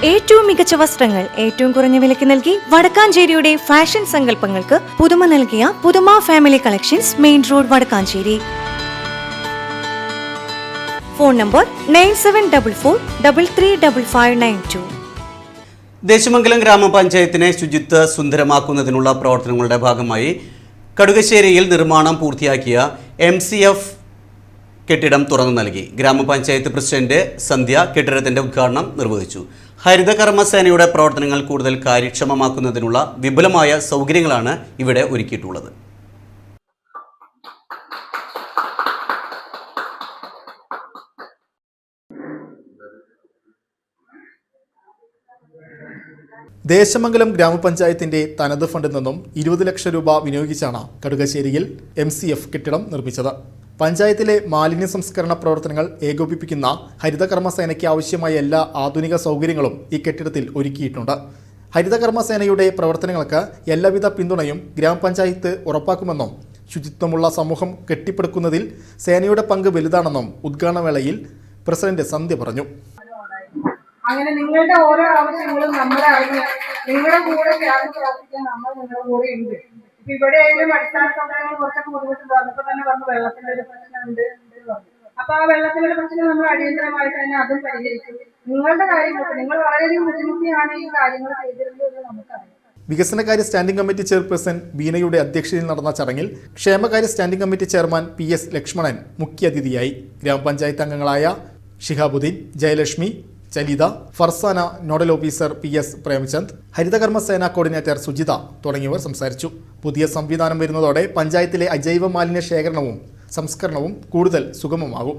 ഏറ്റവും മികച്ച വസ്ത്രങ്ങൾ ഏറ്റവും കുറഞ്ഞ വിലയ്ക്ക് നൽകി വടക്കാഞ്ചേരിയുടെ ഫാഷൻ സങ്കല്പങ്ങൾക്ക് പുതുമ നൽകിയ പുതുമ family collections, main road, Vadakkanchery. Phone number 9744335592. Desamangalam ഗ്രാമപഞ്ചായത്തിനെ ശുചിത്വ സുന്ദരമാക്കുന്നതിനുള്ള പ്രവർത്തനങ്ങളുടെ ഭാഗമായി കടുകശ്ശേരിയിൽ നിർമ്മാണം പൂർത്തിയാക്കിയ MCF കെട്ടിടം തുറന്നു നൽകി. ഗ്രാമപഞ്ചായത്ത് പ്രസിഡന്റ് സന്ധ്യ കെട്ടിടത്തിന്റെ ഉദ്ഘാടനം നിർവഹിച്ചു. ഹരിതകർമ്മസേനയുടെ പ്രവർത്തനങ്ങൾ കൂടുതൽ കാര്യക്ഷമമാക്കുന്നതിനുള്ള വിപുലമായ സൗകര്യങ്ങളാണ് ഇവിടെ ഒരുക്കിയിട്ടുള്ളത്. ദേശമംഗലം ഗ്രാമപഞ്ചായത്തിന്റെ തനത് ഫണ്ടിൽ നിന്നും 20 ലക്ഷം രൂപ വിനിയോഗിച്ചാണ് കടുകശ്ശേരിയിൽ MCF കെട്ടിടം നിർമ്മിച്ചത്. പഞ്ചായത്തിലെ മാലിന്യ സംസ്കരണ പ്രവർത്തനങ്ങൾ ഏകോപിപ്പിക്കുന്ന ഹരിതകർമ്മസേനയ്ക്ക് ആവശ്യമായ എല്ലാ ആധുനിക സൗകര്യങ്ങളും ഈ കെട്ടിടത്തിൽ ഒരുക്കിയിട്ടുണ്ട്. ഹരിതകർമ്മസേനയുടെ പ്രവർത്തനങ്ങൾക്ക് എല്ലാവിധ പിന്തുണയും ഗ്രാമപഞ്ചായത്ത് ഉറപ്പാക്കുമെന്നും ശുചിത്വമുള്ള സമൂഹം കെട്ടിപ്പടുക്കുന്നതിൽ സേനയുടെ പങ്ക് വലുതാണെന്നും ഉദ്ഘാടന വേളയിൽ പ്രസിഡന്റ് സന്ധ്യ പറഞ്ഞു. അങ്ങനെ നിങ്ങളുടെ ഓരോ ആവശ്യങ്ങളും നമ്മളെ അറിഞ്ഞ് നിങ്ങളുടെ കൂടെ ചേർന്ന് പ്രവർത്തിക്കാൻ നമ്മൾ നിങ്ങളുടെ കൂടെ ഉണ്ട്. ഇപ്പൊ ഇവിടെ ആയാലും അടിസ്ഥാന സൗകര്യങ്ങൾ കുറച്ചൊക്കെ ബുദ്ധിമുട്ടുണ്ട്. വന്നപ്പോ തന്നെ പറഞ്ഞു വെള്ളത്തിന്റെ ഒരു പ്രശ്നമുണ്ട്. അപ്പൊ ആ വെള്ളത്തിന്റെ പ്രശ്നം നമ്മൾ അടിയന്തരമായിട്ട് തന്നെ അതും പരിഹരിക്കും. നിങ്ങളുടെ കാര്യങ്ങളൊക്കെ നിങ്ങൾ വളരെയധികം ബുദ്ധിമുട്ടിയാണ് ഈ കാര്യങ്ങൾ ചെയ്തിരുന്നത് എന്ന് നമുക്കറിയാം. വികസനകാര്യ സ്റ്റാൻഡിംഗ് കമ്മിറ്റി ചെയർപേഴ്സൺ ബീനയുടെ അധ്യക്ഷതയിൽ നടന്ന ചടങ്ങിൽ ക്ഷേമകാര്യ standing committee chairman PS Lakshmanan മുഖ്യാതിഥിയായി. ഗ്രാമപഞ്ചായത്ത് അംഗങ്ങളായ Shihabuddin, Jayalakshmi, Chalitha, Farsana, nodal officer PS Premachand, Haritha Karma Sena coordinator Sujitha തുടങ്ങിയവർ സംസാരിച്ചു. പുതിയ സംവിധാനം വരുന്നതോടെ പഞ്ചായത്തിലെ അജൈവ മാലിന്യ ശേഖരണവും സംസ്കരണവും കൂടുതൽ സുഗമമാകും.